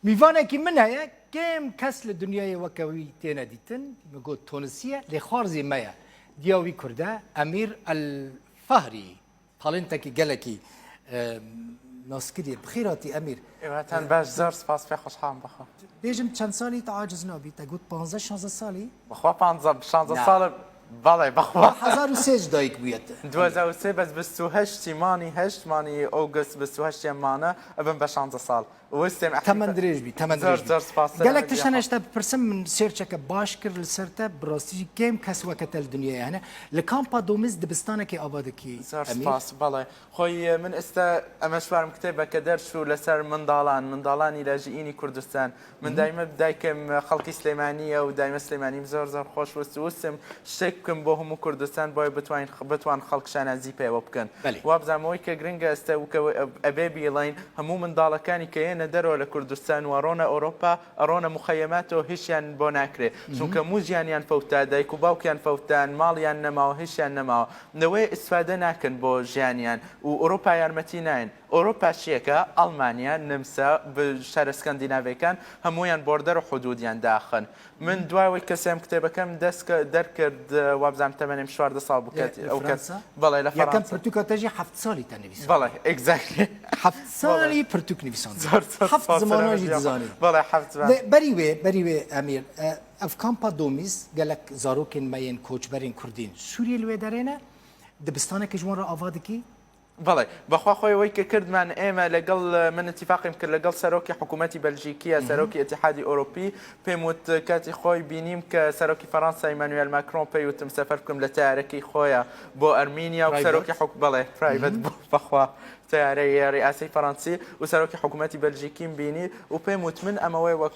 میوانێکی من هەیە کێم کەس لە دنیای وەکەوی تێنە دیتن گوت تۆنسیە لێ خوارزی مەیە دیاوی کووردە ئەمیر الفەهری تاڵنتێکی گەلێکی ناسکری بخیراتی ئەمیر ئێوەتان باش زۆر سپاس پێ خۆشحاڵم بخۆ بێژم چەند ساڵی تعاجز نابی تەگوت 15 16 ساڵی بخوا 15 ساڵ بەڵێ بەخوا 1003 دایک بوویەتە 2023 بەس 28 مانی 8 مانی ئۆگست 28 مانە ئەبم بە 16 ساڵ وستێم تەمەند درێژبی تەمەند زۆر سپاس گەلێک تشە هێشتا بپرسم من سێرچەکە باش کرد لەسەرتە بڕاستی کێم کەس وەکەتە لە دنیای هەنە لە کامپا دۆمیز دبستانێکی ئابادەکی زۆر سپاس بەڵێ خۆی من ئێستا ئەمە شوارم کتێبەکە دەرچوو لەسەر منداڵانی لە ژئینی کوردستان من دایمە دایکم خەڵکی سلێمانیە و دایمە سلێمانیم زۆر خۆش وستم شتێک بکەم بۆ هەموو کوردستان بۆی بتوان خەڵکشانە زی پێوە بکەن وابزانەوەی کە گرنگە ئێستا ئەبێ بیڵین هەموو منداڵەکانی کە هێنە دەرەوە لە کوردستان و ڕۆنە ئەوروپا ئەڕۆنە مخەیەماتەوە هیچیان بۆ ناکرێت چونکە موو ژیانیان فەوتا دایک و باوکیان فەوتان ماڵیان نەماوە هیچیان نەماوە نەوەی ئیسفادە ناکەن بۆ ژیانیان و ئەوروپا یارمەتی ناین ئەوروپا چیەکە ئەڵمانیا نمسا شارە سکەندیناڤیەکان هەمویان بۆردەر و حدودیان داخن من دوایەوەی کەسێم کتێبەکەم دەست دەرکرد وابزانام تەمەنێم 14 ساڵ بکات ئەو کەس بەڵێ لە یەکەم پرتوکەتەژی 7 ساڵی تەنویست بەڵێ ئەگزاکتلی 7 ساڵی پرتوک نویسان زمانۆژی دزانی بەڵێ بەریوێ ئەمیر ئەف کامپا دۆمیز گەلک زارۆکên مەیên کۆچبەرên کوردین سووریە لێ دەرێنە دبستانێکی ژوان ڕە ئاوادەکی بەڵێ بەخوا خۆیەوەی کە کردمان ئێمە لەگەڵ من اتفاقیم کرد لەگەڵ سەرۆکی حکوومەتی بەلژیکیە سەرۆکی ئەتحادی ئۆروپی پێم وت کاتی خۆی بینیم کە سەرۆکی فەڕەنسا ئیمانوێل ماکرۆن پێی وتم سەفەر بکەم لە تیارەکەی خۆیە بۆ ئەرمینیا و سەرۆکی بەڵێ پرایڤەت بەخوا تیارەی ڕیاسی فەڕەنسی و سەرۆکی حکوومەتی بەلژیکیم بینی و پێم وت من ئەمەوەی وەک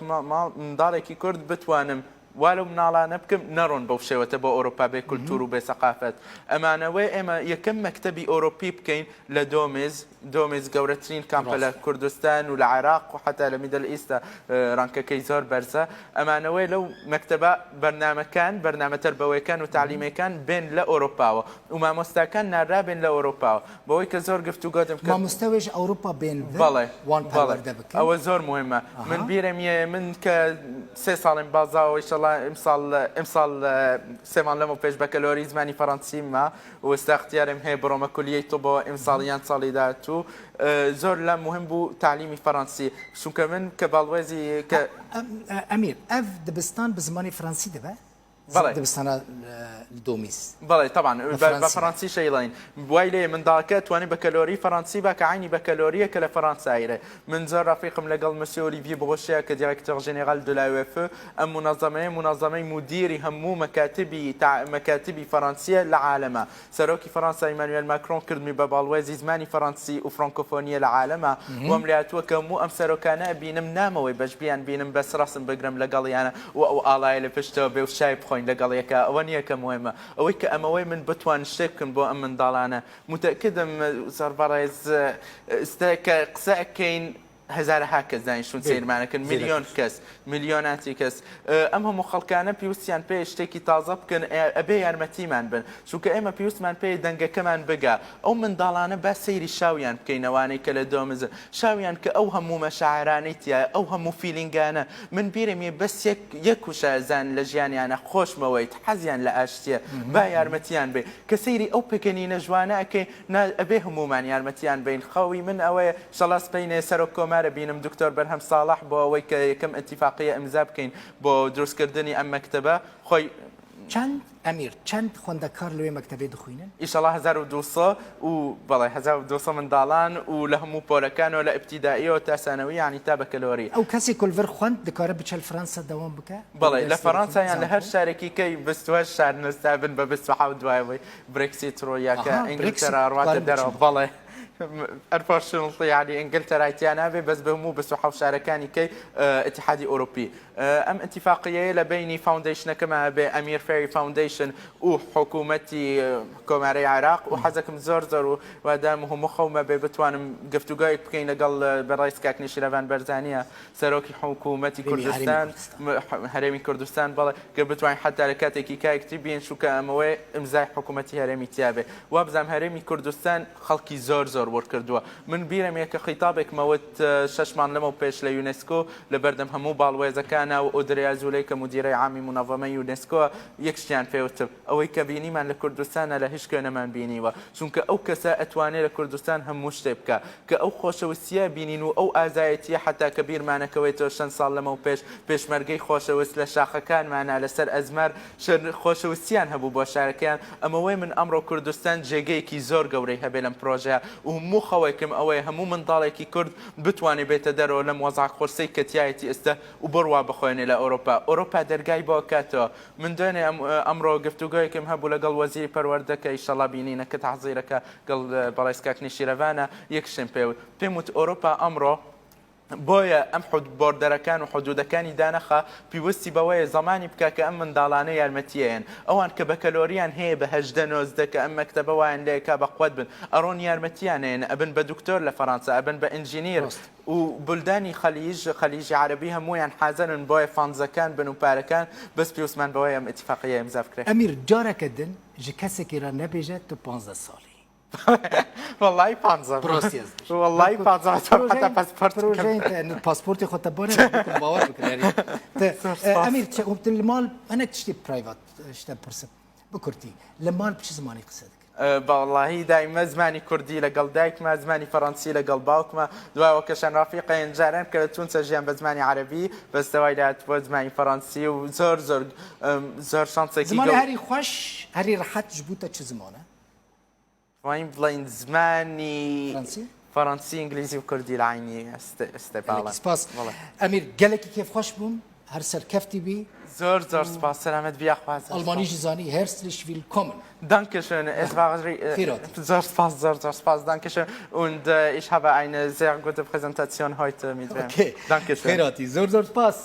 منداڵێکی کورد بتوانم والو مناڵانە بکەم نەڕۆن بەو شێوەتە بۆ ئەوروپا بێ کولتور و بێ سەقافەت ئەمانەوەی ئێمە یەکەم مەکتەبی ئۆروپی بکەین لە دۆمیز گەورەترین کامپە لە کوردستان و لە عێراق و حتا لە میدل ئیستە ڕانکەکەی زۆر بەرزە ئەمانەوەی لەو مەکتەبە بەرنامە تربەوەیەکان و تعلیمەکان بێن لە ئۆروپاوە و مامۆستاکان ناڕابێن لە ئۆروپاوە بەوەی کە زۆر گفتوگۆتم کرد مامۆستاوێژ ئەوروپا بێن ئەوە زۆر مهمە من بیرم من کە 3 ساڵم بازاوەی ئەمساڵ سێمان لەمە پێش بەکەلۆری زمانی فەڕەنسیمە و ئێستا اختیارم هەیە بڕۆمە کولیەی تۆ بۆ ئەمساڵیان ساڵی داهاتوو زۆر لە مهم بوو تعلیمی فەڕەنسی چونکە من کە باڵوێزی کە ئەمیر ئەف دبستان بە زمانی فەڕەنسی دەبێت دبستانە دۆمیز بەڵێ طبعا بە فەڕەنسی شەیڵین وای لێ منداڵەکە توانی بەکەلۆری فەڕەنسی بە کە عینی بەکەلۆریە کە لە فەڕەنسایرە من زۆر ڕەفیقم لەگەڵ مسیۆ ئۆلیڤیە بغۆشەیە کە دیرێکتۆر ژێنێرال دو لا UEFA ئەم منەظەمەی مدیری هەموو مەکاتبی فەڕەنسیە لە عالەمە سەرۆکی فەڕەنسا ئیمانوێل ماکرۆن کردمی بە باڵوێزی زمانی فەڕەنسی و فرانکۆفۆنیە لە عالەمە وەم لاتووە کە هەموو ئەم سەرۆکانە بینم نامەوەی بەشبیان بینم بەس ڕاستم بگرم لەگەڵیانە و ئەو ئاڵایە لە پشتەوە بێ و شای بخۆین لەگەڵ یەکە ئەوە نییە کە مهمە ئەوەی کە ئەمەوەی من بتوان شتێک بکەم بۆ ئەم منداڵانە متەکدم زۆر بەڕێز کە قسە ئەکەین هەزارها کەس دانیشتون سیرمانەکەن میلیۆن کەس میلیۆناتی کەس ئەم هەموو خەڵکانە پێویستیان پێ شتێکی تازە بکەن ئەبێ یارمەتیمان بن چونکە ئێمە پێویستمان پێ دەنگەکەمان بگا ئەو منداڵانە با سەیری شاویان بکەینەوانەی کە لە دۆمزن شاویان کە ئەو هەموو مەشاعرانەی تایە ئەو هەموو فیلینگانە من بیرێمیە بەس یەک وشازان لە ژیانیانە خۆشمەوەیت حەزیان لە ئاشتیە با یارمەتیان بێ کە سەیری ئەو پێکەنینە جوانە ئەەکەی ئەبێ هەمومان یارمەتیان بین خەوی من ئەوەیە شەڵاس پێینێ سەرۆک کۆمار بینم دکتۆر بەرهەم ساڵح بۆ ئەوەی کە یەکەم ئەتیفاقیە ئەمزا بکەین بۆ دروستکردنی ئەم مەکتەبە خۆی چەند ئەمیر چەند خوێندەکار لەوێ مەکتەبێ دەخوێنن ئیشەڵا 1200 و بەڵێ 1200 منداڵان و لە هەموو پۆلەکانەوە لە ئیبتیدائیەوە تا سانەوی یانی تا بەکەلۆری ئەو کەسی کولڤەر خوێند دەکارە بچەل فەرەنسا دەوام بکە بەڵێ لە فەڕەنسا یان لە هەر شارێکی کەی 22 شار نستا بن بە 27 دوایەوەی برێکسیت ڕۆیاکە ئینگلتەرا ڕاتە دەرەوە بەڵێ ئەرپۆشنڵی یانی ئینگلتەرایتیان نابێ بەس بە هەموو 27 شارەکانی کەی ئەتحادی ئۆروپی ئەم ئەتیفاقیەیە لە بینی فاوندیشنەکەمە بێ ئەمیر فێری فاوندیشن و حکوومەتی کۆمارەی عێراق و حەزەکەم زۆر و وادام هەموو خەومە بێ بتوانم گفتوگایەک بکەین لەگەڵ بەڕای سکاکنی شیرەڤان بەرزانیە سەرۆکی حکوومەتی کوردستان هەرێمی کوردستان بەڵێ کە بتوانین حتا لە کاتێکی کایەکتی بین چونکە ئەمەوەی ئیمزای حکوومەتی هەرێمی تیابێ وا بزانم هەرێمی کوردستان خەڵکی زۆر وەرکردووە من بیرم یەکە خیتابێک مەوت 6 مان لەمە پێش لە یونسکۆ لە بەردەم هەموو باڵوێزەکانە و ئۆدریا زولەی کە مدیرەی عامی منەظەمە یونسکۆ یەکشتیان پێوتم ئەوەی کە بینیمان لە کوردستانە لە هیچ شوێنەمان بینیوە چونکە ئەو کەسە ئەتوانێت لە کوردستان هەموو شتێ بکە کە ئەو خۆشەویستیە بینین و ئەو ئازایەتیە حتا کە بیرمانەکەوێتەوە چەند ساڵ لەمە و پێشمەرگەی خۆشەویست لە شاخەکانمانە لەسەر ئەزمار خۆشەویستیان هەبوو بۆ شارەکەیان ئەمەوەی من ئەمڕۆ کوردستان جێگەیەکی زۆر گەورەی هەبێ لەم پرۆژەیە و هەموو خەوێکم ئەوەیە هەموو منداڵێکی کورد بتوانێت بێتە دەرەوە لەم وەزع خۆرسەی کەتیایەتی ئێستا و بڕوا بخۆێنێ لە ئەوروپا دەرگای بۆ کاتەوە من دوێنێ ئەمڕۆ گفتوگۆیەکم هەبوو لەگەڵ وەزیری پەروەردەکە ئیشەڵا بینینەکە تەحزیرەکە گەڵ بەڵایسکاکنی شیرەوانە یەکشتم پێم وت ئەوروپا ئەمڕۆ بۆیە ئەم بۆردەرەکان و حدودەکانی دانەخە پێویستی بەوەیە زمانی بکە کە ئەم منداڵانە یارمەتیەیەن ئەوان کە بە کەلۆریان هەیە بە 19 کە ئەم مەکتەبە وایان لێکا بەقوت بن ئەڕۆن یارمەتیانێن ئەبن بە دکتۆر لە فەڕەنسا ئەبن بە ئینجینیر و بولدانی خەلیجی عەرەبی هەمویان حازرن بۆیە فانزەکان بن و پارەکان بەس پێوسمان بەوەی ئەم ئیتفاقیە ئیمزا بکرێت ئەمیر جارێکە دن ji kesekî re nebêje tu 15 salî والله 15 والله 15 پاسپورت پاسپورتی خۆ te bone باwer bikirî Emîr li mal hinek tiştê private şte pirsim bi Kurtî li mal bi çi zimanî qise dikir والله دائما زمانی کوردی لەگەڵ دایکمە زمانی فەڕەنسی لەگەڵ باوکمە دوایەوە کەشان ڕافیقەیان جاران کە لە چوونچە ژیان بە زمانی عەرەبی بەستەوای داهاتبووە زمانی فەڕەنسی و زۆر شانسێکی زمانی هەری خۆش هەری ڕەحەت ji بوو te çi zimane وین بڵین زمانی فەڕەنسی فەڕەنسی ئینگلیزی و کوردی لە عینی ئەستێ سپاس ئەمیر gelekî kêfxweş bûm her serkeftî bî زۆر سپاس سەلامەت بیاخواز Almanî jî zanî herzlich willkommen Dankeschön, es war sehr Spaß, Dankeschön. Und ich habe eine sehr gute Präsentation heute mit Okay. Dankeschön. Zor spas.